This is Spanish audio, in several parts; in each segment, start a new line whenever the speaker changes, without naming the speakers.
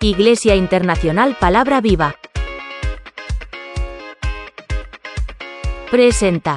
Iglesia Internacional Palabra Viva presenta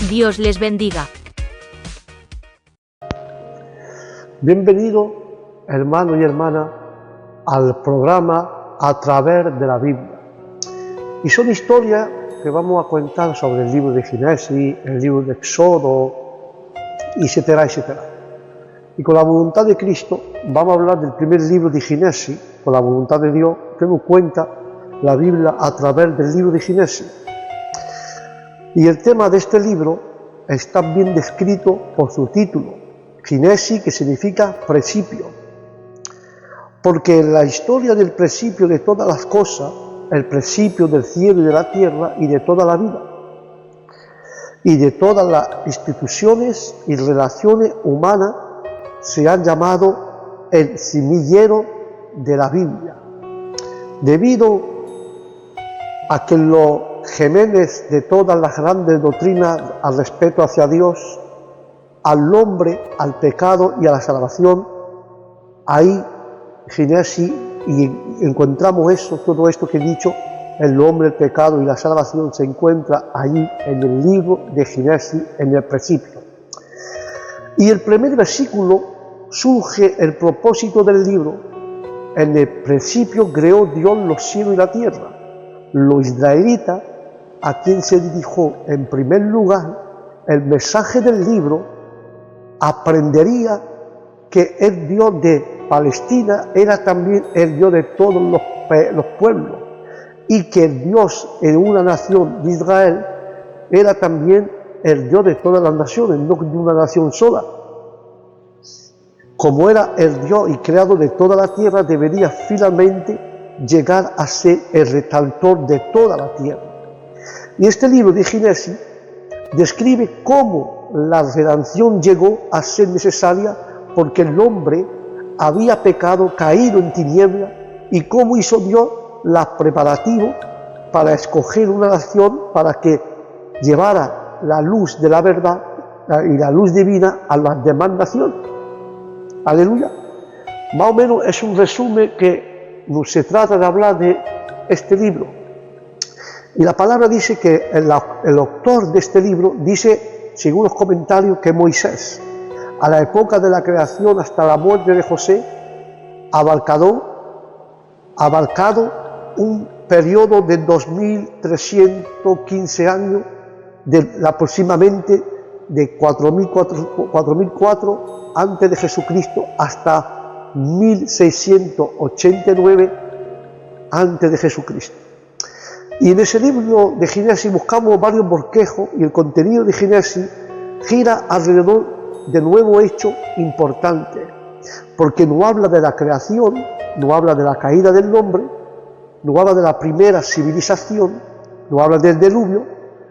Dios les bendiga.
Bienvenido, hermano y hermana, al programa A Través de la Biblia. Y son historias que vamos a contar sobre el libro de Génesis, el libro de Éxodo, etcétera, etcétera. Y con la voluntad de Cristo vamos a hablar del primer libro de Génesis, con la voluntad de Dios, que nos cuenta la Biblia a través del libro de Génesis. Y el tema de este libro está bien descrito por su título, Génesis, que significa principio. Porque la historia del principio de todas las cosas, el principio del cielo y de la tierra y de toda la vida, y de todas las instituciones y relaciones humanas, se han llamado el semillero de la Biblia. Debido a que los gemenes de todas las grandes doctrinas al respeto hacia Dios, al hombre, al pecado y a la salvación, ahí Génesis, y encontramos eso, todo esto que he dicho, el hombre, el pecado y la salvación se encuentra ahí en el libro de Génesis, en el principio. Y el primer versículo surge el propósito del libro. En el principio creó Dios los cielos y la tierra. Los israelitas, a quien se dirigió en primer lugar el mensaje del libro, aprendería que el Dios de Palestina era también el Dios de todos los pueblos, y que el Dios en una nación de Israel era también el Dios de todas las naciones, no de una nación sola. Como era el Dios y creador de toda la tierra, debería finalmente llegar a ser el redactor de toda la tierra. Y este libro de Génesis describe cómo la redención llegó a ser necesaria porque el hombre había pecado, caído en tinieblas, y cómo hizo Dios los preparativos para escoger una nación para que llevara la luz de la verdad y la luz divina a las demás naciones. Aleluya. Más o menos es un resumen que se trata de hablar de este libro. Y la palabra dice que el autor de este libro dice, según los comentarios, que Moisés, a la época de la creación hasta la muerte de José, abarcado un periodo de 2315 años, aproximadamente de 4004 antes de Jesucristo hasta 1689 antes de Jesucristo. Y en ese libro de Génesis buscamos varios bosquejos, y el contenido de Génesis gira alrededor de nuevos hechos importantes, porque no habla de la creación, no habla de la caída del hombre, no habla de la primera civilización, no habla del diluvio,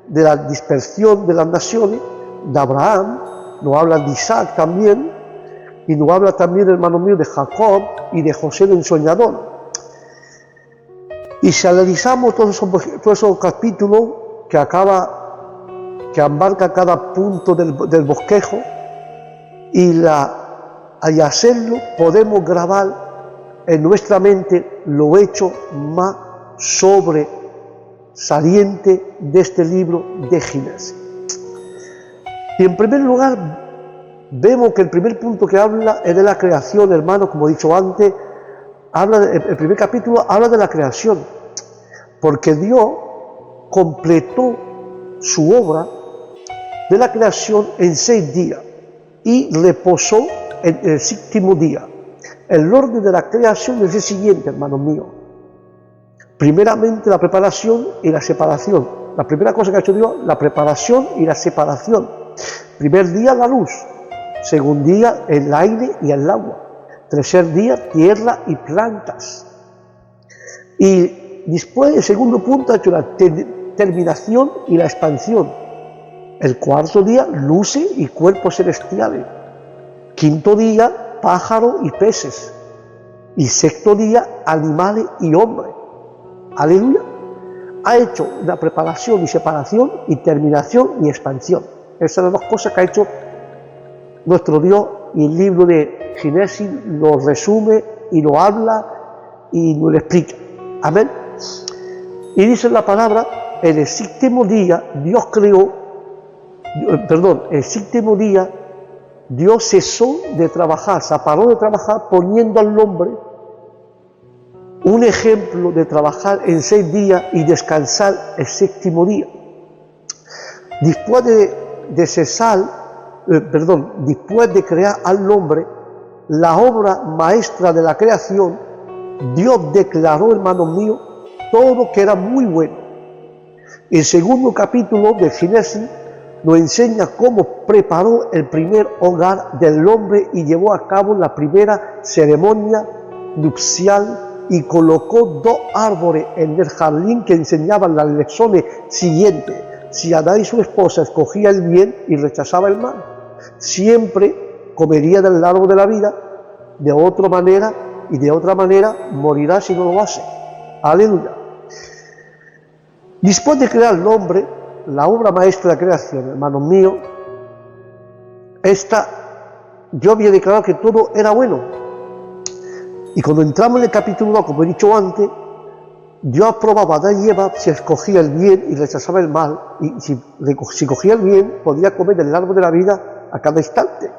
de la dispersión de las naciones, de Abraham, no habla de Isaac también, y nos habla también, hermano mío, de Jacob y de José el ensoñador. Y si analizamos todos esos capítulos que abarca cada punto del bosquejo, y hacerlo, podemos grabar en nuestra mente lo hecho más sobresaliente de este libro de Génesis. Y en primer lugar, vemos que el primer punto que habla es de la creación, hermano, como he dicho antes, el primer capítulo habla de la creación, porque Dios completó su obra de la creación en 6 días y reposó en el 7º día. El orden de la creación es el siguiente, hermanos míos. Primeramente la preparación y la separación. La primera cosa que ha hecho Dios, la preparación y la separación. Primer día la luz, segundo día el aire y el agua, tercer día tierra y plantas. Y después, el segundo punto, ha hecho la terminación y la expansión. El cuarto día, luces y cuerpos celestiales. Quinto día, pájaros y peces. Y sexto día, animales y hombres. Aleluya. Ha hecho una preparación y separación y terminación y expansión. Esas son las dos cosas que ha hecho nuestro Dios, y el libro de Génesis lo resume y lo habla y nos lo explica. Amén. Y dice la palabra, en el 7º día Dios creó, el 7º día Dios cesó de trabajar, se paró de trabajar, poniendo al hombre un ejemplo de trabajar en 6 días y descansar el 7º día. Después después de crear al hombre, la obra maestra de la creación, Dios declaró, hermanos míos, todo que era muy bueno. El segundo capítulo de Génesis nos enseña cómo preparó el primer hogar del hombre y llevó a cabo la primera ceremonia nupcial y colocó 2 árboles en el jardín que enseñaban las lecciones siguientes. Si Adán y su esposa escogían el bien y rechazaban el mal, siempre comería del árbol de la vida, de otra manera morirá si no lo hace. Aleluya. Después de crear el hombre, la obra maestra de la creación, hermanos míos, yo había declarado que todo era bueno. Y cuando entramos en el capítulo 2, como he dicho antes, Dios aprobaba a Adán y Eva si escogía el bien y rechazaba el mal, y si cogía el bien, podía comer del árbol de la vida a cada instante.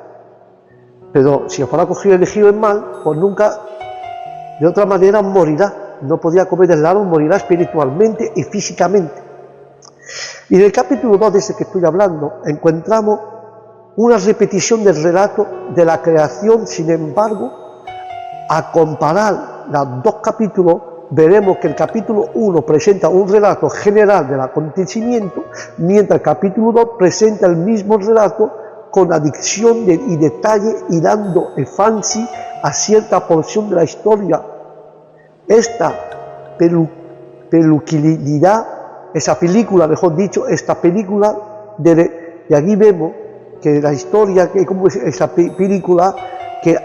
Pero si fuera cogido y elegido el mal, pues nunca, de otra manera, morirá. No podía comer del árbol, morirá espiritualmente y físicamente. Y en el capítulo 2 de ese que estoy hablando, encontramos una repetición del relato de la creación. Sin embargo, a comparar los 2 capítulos, veremos que el capítulo 1 presenta un relato general del acontecimiento, mientras el capítulo 2 presenta el mismo relato con adición y detalle y dando énfasis a cierta porción de la historia. Esta película, de aquí vemos que la historia, que como esa película, que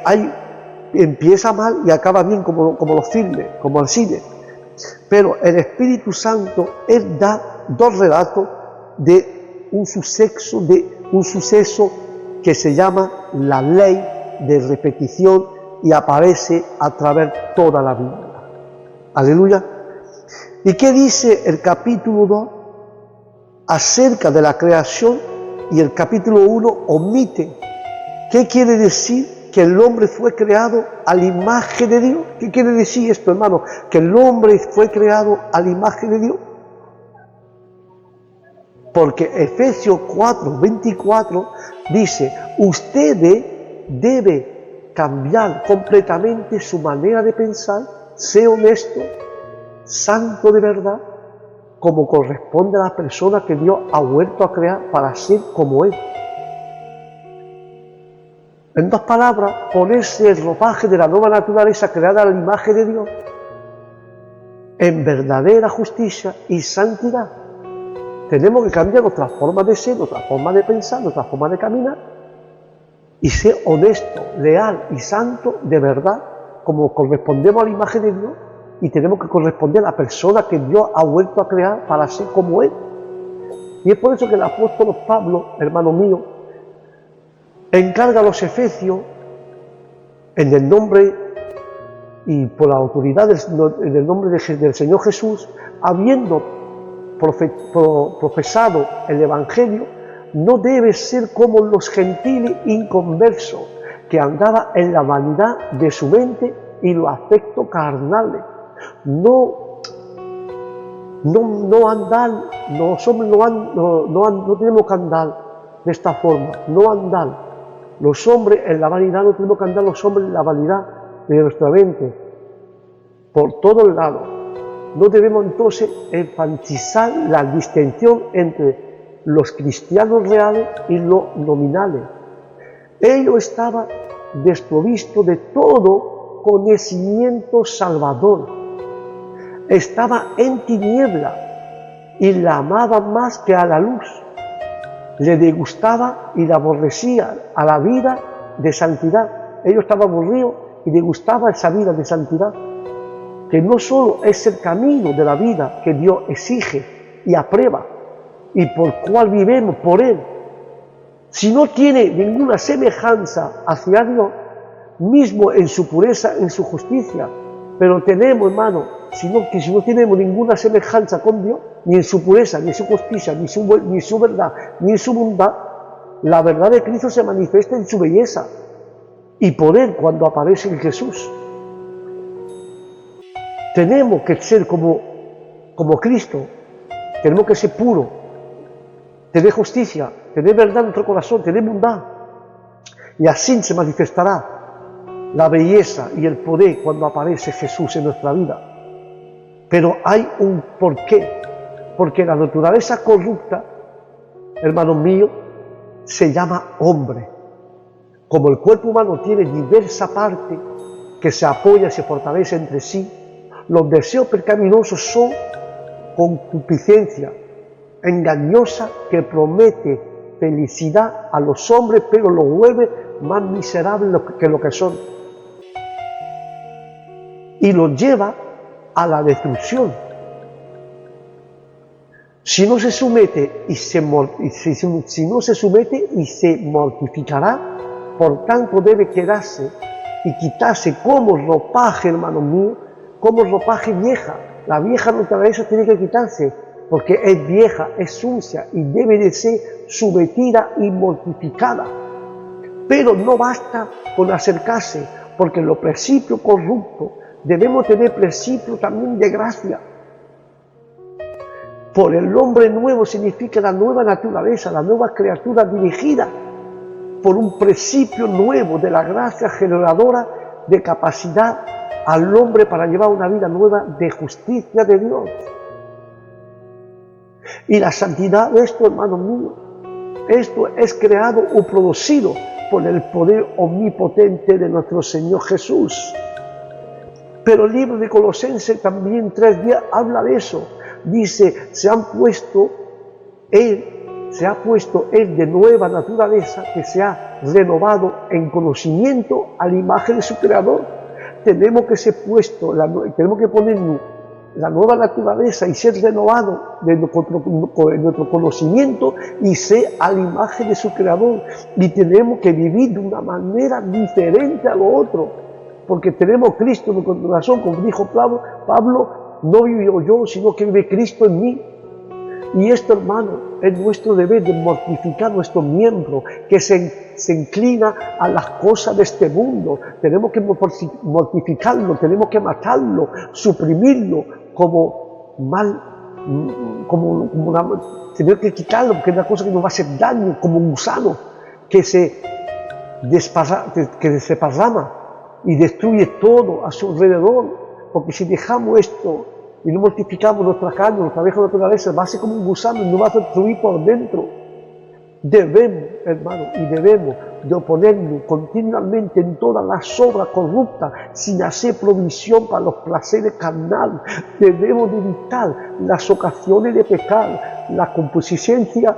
empieza mal y acaba bien, como los filmes, como el cine. Pero el Espíritu Santo, Él da 2 relatos de un suceso que se llama la ley de repetición y aparece a través de toda la Biblia. Aleluya. ¿Y qué dice el capítulo 2 acerca de la creación? Y el capítulo 1 omite. ¿Qué quiere decir? Que el hombre fue creado a la imagen de Dios. ¿Qué quiere decir esto, hermano? Que el hombre fue creado a la imagen de Dios. Porque Efesios 4:24 dice, ustedes deben cambiar completamente su manera de pensar, ser honesto, santo de verdad, como corresponde a la persona que Dios ha vuelto a crear para ser como Él. En 2 palabras, ponerse el ropaje de la nueva naturaleza creada a la imagen de Dios en verdadera justicia y santidad. Tenemos que cambiar nuestras formas de ser, nuestras formas de pensar, nuestras formas de caminar y ser honesto, leal y santo de verdad, como correspondemos a la imagen de Dios, y tenemos que corresponder a la persona que Dios ha vuelto a crear para ser como Él. Y es por eso que el apóstol Pablo, hermano mío, encarga a los efesios, en el nombre y por la autoridad en el nombre del Señor Jesús, habiendo profesado el Evangelio, no debe ser como los gentiles inconversos, que andaban en la vanidad de su mente y los afectos carnales. No tenemos que andar de esta forma, no andar los hombres en la vanidad, no tenemos que andar los hombres en la vanidad de nuestra mente, por todos lados. No debemos entonces enfatizar la distinción entre los cristianos reales y los nominales. Ellos estaban desprovistos de todo conocimiento salvador. Estaba en tiniebla y la amaba más que a la luz. Le degustaba y la aborrecía a la vida de santidad. Ellos estaban aburridos y le gustaba esa vida de santidad, que no solo es el camino de la vida que Dios exige y aprueba y por cual vivimos por Él, si no tiene ninguna semejanza hacia Dios, mismo en su pureza, en su justicia. Pero tenemos, hermano, si no tenemos ninguna semejanza con Dios, ni en su pureza, ni en su justicia, ni su verdad, ni en su bondad, la verdad de Cristo se manifiesta en su belleza y poder cuando aparece en Jesús. Tenemos que ser como Cristo, tenemos que ser puros, tener justicia, tener verdad en nuestro corazón, tener bondad. Y así se manifestará la belleza y el poder cuando aparece Jesús en nuestra vida. Pero hay un porqué, porque la naturaleza corrupta, hermanos míos, se llama hombre. Como el cuerpo humano tiene diversas partes que se apoyan y se fortalecen entre sí, los deseos pecaminosos son concupiscencia engañosa que promete felicidad a los hombres, pero los vuelve más miserables que lo que son. Y los lleva a la destrucción. Si no se somete si no se somete y se mortificará, por tanto debe quedarse y quitarse como ropaje, hermanos míos, como ropaje vieja. La vieja naturaleza tiene que quitarse porque es vieja, es sucia y debe de ser sometida y mortificada. Pero no basta con acercarse, porque los principios corruptos debemos tener principios también de gracia. Por el hombre nuevo significa la nueva naturaleza, la nueva criatura dirigida por un principio nuevo de la gracia generadora de capacidad al hombre para llevar una vida nueva de justicia de Dios. Y la santidad de esto, hermanos míos, esto es creado o producido por el poder omnipotente de nuestro Señor Jesús. Pero el libro de Colosenses también 3:10 habla de eso. Dice, se ha puesto él de nueva naturaleza, que se ha renovado en conocimiento a la imagen de su Creador. Tenemos que ponernos la nueva naturaleza y ser renovado de nuestro conocimiento y ser a la imagen de su Creador. Y tenemos que vivir de una manera diferente a lo otro, porque tenemos Cristo en nuestro corazón, como dijo Pablo, no vivo yo, sino que vive Cristo en mí. Y esto, hermano, es nuestro deber de mortificar nuestro miembro, que se inclina a las cosas de este mundo. Tenemos que mortificarlo, tenemos que matarlo, suprimirlo, tenemos que quitarlo, porque es una cosa que nos va a hacer daño, como un gusano que se desparrama y destruye todo a su alrededor. Porque si dejamos esto y no mortificamos nuestra carne, nuestra vieja naturaleza, va a ser como un gusano y nos va a destruir por dentro. Debemos, hermano, de oponernos continuamente en todas las obras corruptas, sin hacer provisión para los placeres carnales. Debemos de evitar las ocasiones de pecar, la concupiscencia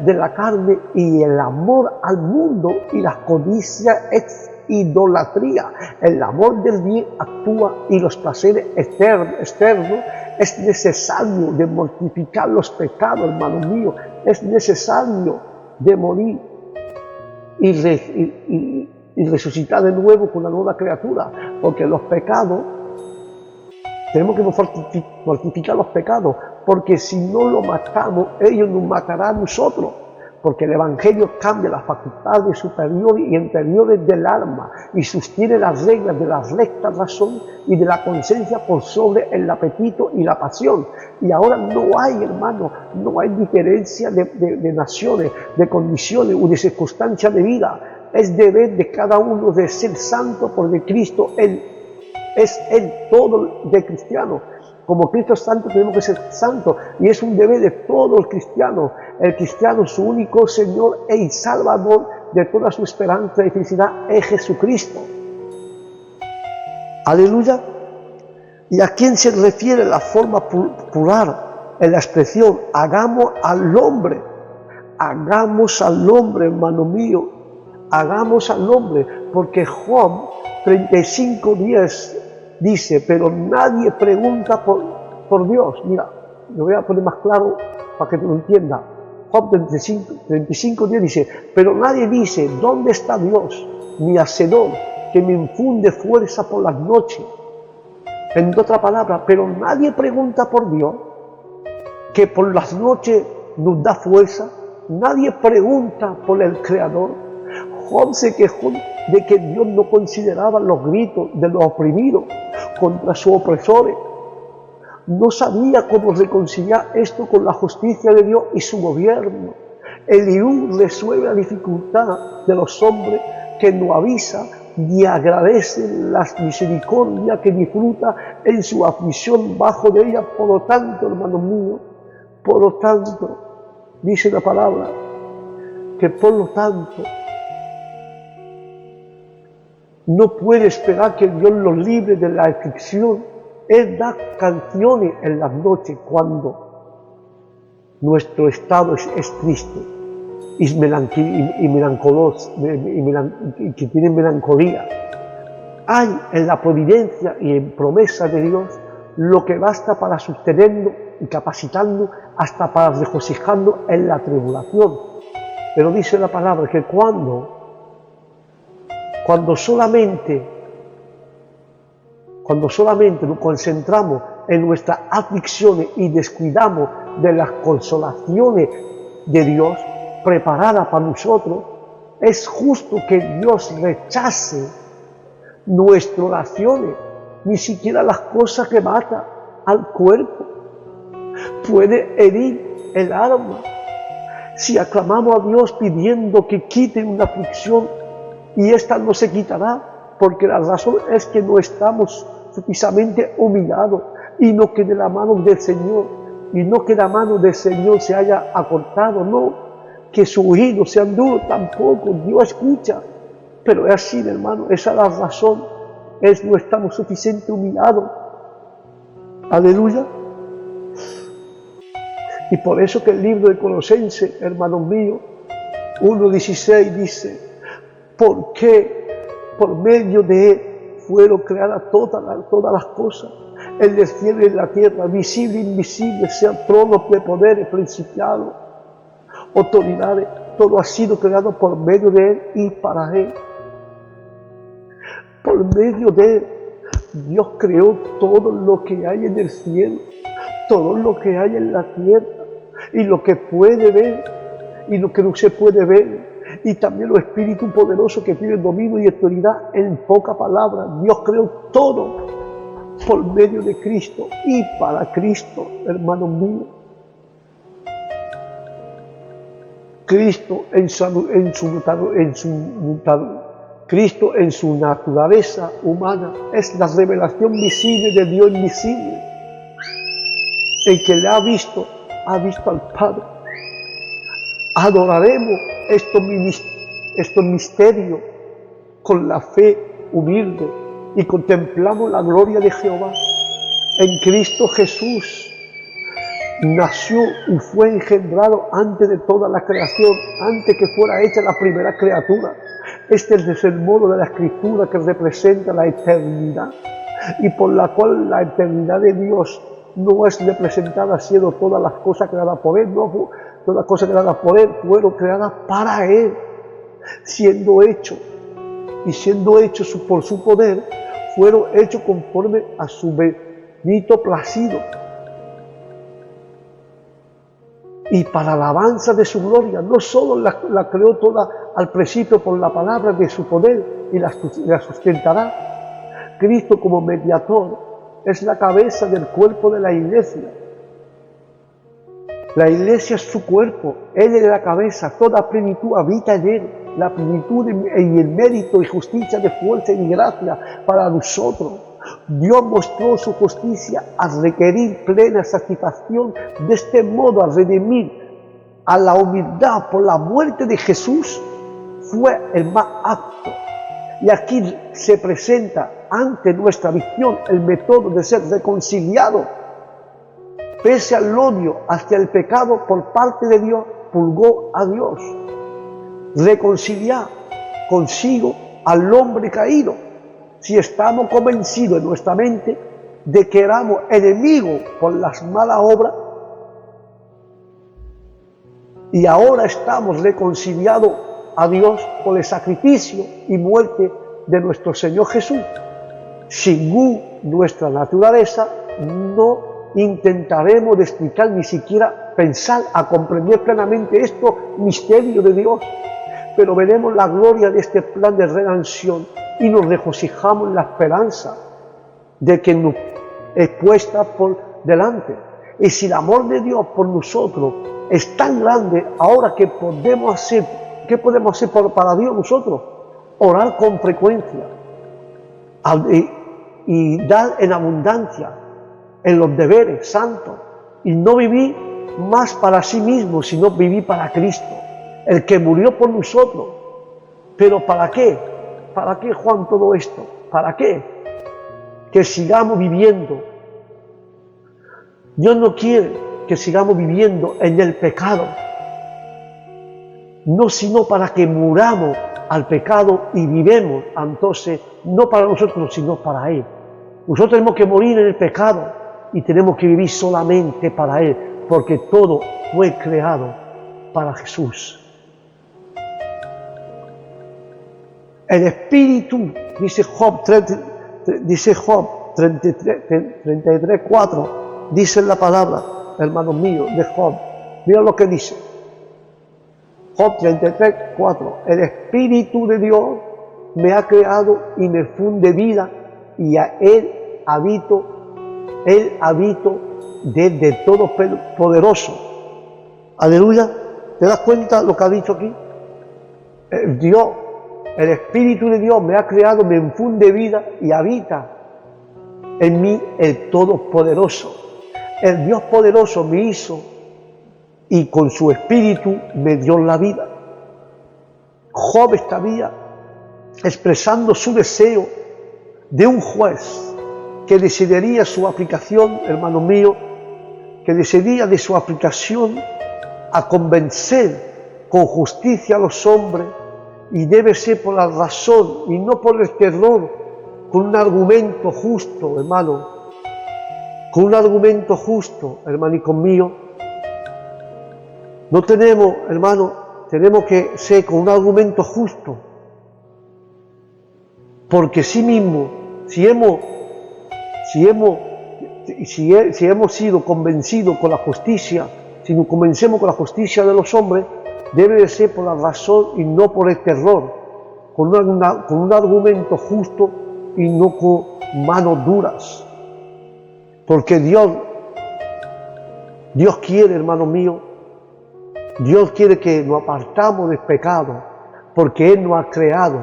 de la carne y el amor al mundo y la codicia es idolatría. El amor del bien actúa y los placeres externos. Es necesario de mortificar los pecados, hermanos míos. Es necesario de morir y resucitar de nuevo con la nueva criatura, porque los pecados, tenemos que mortificar los pecados, porque si no los matamos, ellos nos matarán a nosotros. porque el Evangelio cambia las facultades superiores y inferiores del alma y sostiene las reglas de la recta razón y de la conciencia por sobre el apetito y la pasión. Y ahora no hay, hermano, no hay diferencia de naciones, de condiciones o de circunstancias de vida. Es deber de cada uno de ser santo, porque Cristo es el todo de cristiano. Como Cristo es santo, tenemos que ser santos, y es un deber de todo el cristiano. El cristiano, su único Señor y Salvador de toda su esperanza y felicidad es Jesucristo. Aleluya. ¿Y a quién se refiere la forma plural en la expresión hagamos al hombre? Hagamos al hombre, hermano mío. Hagamos al hombre, porque Job 35:10 dice, pero nadie pregunta por Dios. Mira, lo voy a poner más claro para que tú lo entiendas. Job 35:10 dice, pero nadie dice, ¿dónde está Dios? Mi hacedor, que me infunde fuerza por las noches. En otra palabra, pero nadie pregunta por Dios, que por las noches nos da fuerza. Nadie pregunta por el Creador. Job se quejó de que Dios no consideraba los gritos de los oprimidos contra sus opresores. No sabía cómo reconciliar esto con la justicia de Dios y su gobierno. Eliú resuelve la dificultad de los hombres que no avisa ni agradece las misericordias que disfruta en su aflicción bajo de ella. Por lo tanto, hermanos míos, por lo tanto, dice la palabra, que por lo tanto, no puede esperar que Dios los libre de la aflicción. Él da canciones en las noches cuando nuestro estado es triste y que tiene melancolía. Hay en la providencia y en promesa de Dios lo que basta para sostenernos y capacitarnos hasta para regocijarnos en la tribulación. Pero dice la palabra que cuando solamente nos concentramos en nuestras aflicciones y descuidamos de las consolaciones de Dios preparadas para nosotros, es justo que Dios rechace nuestras oraciones, ni siquiera las cosas que matan al cuerpo. Puede herir el alma. Si aclamamos a Dios pidiendo que quite una aflicción, y esta no se quitará, porque la razón es que no estamos suficientemente humillados, y no que de la mano del Señor, y no que la mano del Señor se haya acortado, no, que sus oídos sean duros tampoco. Dios escucha, pero es así, hermano, esa es la razón, no estamos suficientemente humillados. Aleluya. Y por eso que el libro de Colosenses, hermanos míos, 1:16 dice, porque por medio de Él fueron creadas todas las cosas, en el cielo y en la tierra, visible e invisible, sean tronos de poderes, principados, autoridades, todo ha sido creado por medio de Él y para Él. Por medio de Él, Dios creó todo lo que hay en el cielo, todo lo que hay en la tierra, y lo que puede ver, y lo que no se puede ver, y también los espíritus poderosos que tienen dominio y autoridad. En pocas palabras, Dios creó todo por medio de Cristo y para Cristo, hermanos míos. Cristo Cristo en su naturaleza humana es la revelación visible de Dios invisible. El que le ha visto al Padre. Adoraremos estos misterios con la fe humilde y contemplamos la gloria de Jehová. En Cristo Jesús nació y fue engendrado antes de toda la creación, antes que fuera hecha la primera criatura. Este es el modo de la Escritura que representa la eternidad y por la cual la eternidad de Dios no es representada siendo todas las cosas creadas por Él, no, todas las cosas creadas por Él fueron creadas para Él, siendo hechos por su poder, fueron hechos conforme a su bendito placido. y para alabanza de su gloria. No solo la creó toda al principio por la palabra de su poder y la sustentará. Cristo como mediador es la cabeza del cuerpo de la iglesia. La iglesia es su cuerpo, Él es la cabeza, toda plenitud habita en Él, la plenitud y el mérito y justicia de fuerza y gracia para nosotros. Dios mostró su justicia al requerir plena satisfacción, de este modo al redimir a la humildad por la muerte de Jesús, fue el más apto. Y aquí se presenta ante nuestra visión el método de ser reconciliado. Pese al odio hacia el pecado por parte de Dios, pulgó a Dios. Reconciliar consigo al hombre caído. Si estamos convencidos en nuestra mente de que éramos enemigos por las malas obras, y ahora estamos reconciliados a Dios por el sacrificio y muerte de nuestro Señor Jesús. Según nuestra naturaleza, no intentaremos de explicar, ni siquiera pensar a comprender plenamente estos misterios de Dios, pero veremos la gloria de este plan de redención y nos regocijamos en la esperanza de que nos es puesta por delante. Y si el amor de Dios por nosotros es tan grande, ahora ¿qué podemos hacer para Dios nosotros? Orar con frecuencia y dar en abundancia en los deberes santos, y no vivir más para sí mismo, sino vivir para Cristo, el que murió por nosotros. ¿Pero para qué? ¿Para qué, Juan, todo esto? ¿Para qué? Que sigamos viviendo. Dios no quiere que sigamos viviendo en el pecado, no, sino para que muramos al pecado y vivemos, entonces, no para nosotros, sino para Él. Nosotros tenemos que morir en el pecado y tenemos que vivir solamente para Él, porque todo fue creado para Jesús. El Espíritu, dice Job 33:4, dice la palabra, hermanos míos, de Job. Mira lo que dice. Job 33:4. El Espíritu de Dios me ha creado y me funde vida, y a Él habito desde Todopoderoso. Aleluya. ¿Te das cuenta lo que ha dicho aquí? El Espíritu de Dios me ha creado, me infunde vida y habita en mí el Todopoderoso. El Dios poderoso me hizo y con su Espíritu me dio la vida. Job estaba expresando su deseo de un juez que decidiría su aplicación, hermano mío, que decidiría de su aplicación a convencer con justicia a los hombres, y debe ser por la razón y no por el terror, con un argumento justo, hermano, con un argumento justo, hermanico mío. No tenemos, hermano, tenemos que ser con un argumento justo, porque sí mismo, si hemos sido convencidos con la justicia, si nos convencemos con la justicia de los hombres, debe de ser por la razón y no por el terror, con un argumento justo y no con manos duras. Porque Dios quiere, hermano mío, Dios quiere que nos apartamos del pecado, porque Él nos ha creado,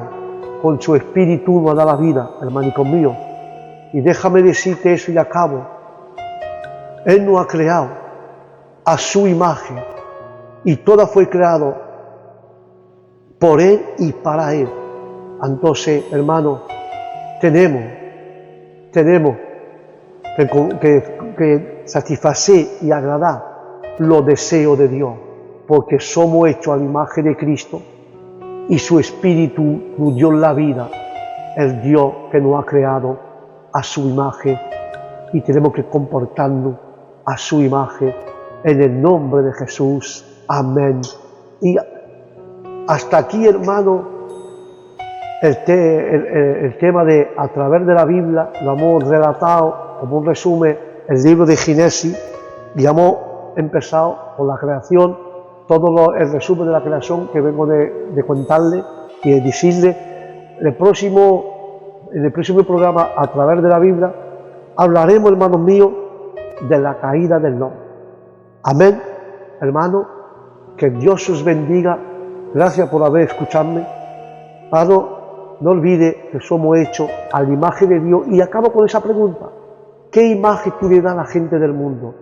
con su Espíritu nos da la vida, hermanico mío. Y déjame decirte eso y acabo. Él nos ha creado a su imagen, y todo fue creado por Él y para Él. Entonces, hermano, tenemos que satisfacer y agradar los deseos de Dios, porque somos hechos a la imagen de Cristo y su Espíritu nos dio la vida, el Dios que nos ha creado a su imagen, y tenemos que comportarnos a su imagen en el nombre de Jesús. Amén. Y hasta aquí, hermano, el tema de a través de la Biblia. Lo hemos relatado como un resumen el libro de Génesis, y hemos empezado por la creación, el resumen de la creación que vengo de contarle y de decirle. En el próximo programa, a través de la Biblia, hablaremos, hermanos míos, de la caída del hombre. Amén, hermano, que Dios os bendiga. Gracias por haber escuchado. No olvide que somos hechos a la imagen de Dios. Y acabo con esa pregunta: ¿qué imagen tú le das a la gente del mundo?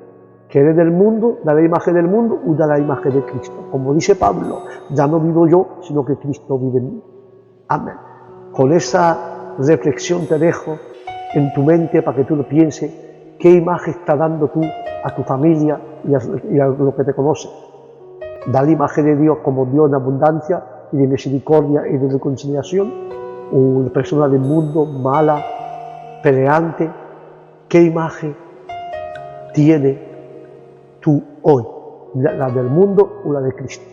¿Que eres del mundo, de la imagen del mundo o de la imagen de Cristo? Como dice Pablo, ya no vivo yo, sino que Cristo vive en mí. Amén. Con esa reflexión te dejo en tu mente para que tú lo pienses. ¿Qué imagen estás dando tú a tu familia y a lo que te conoce? ¿Da la imagen de Dios como Dios de abundancia y de misericordia y de reconciliación? ¿O una persona del mundo mala, peleante? ¿Qué imagen tiene tú hoy? ¿La del mundo o la de Cristo?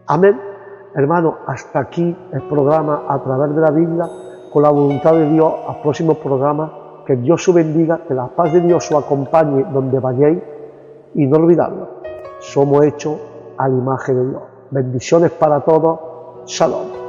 Amén. Hermano, hasta aquí el programa a través de la Biblia, con la voluntad de Dios. Al próximo programa, que Dios os bendiga, que la paz de Dios os acompañe donde vayáis, y no olvidadlo, somos hechos a la imagen de Dios. Bendiciones para todos. Shalom.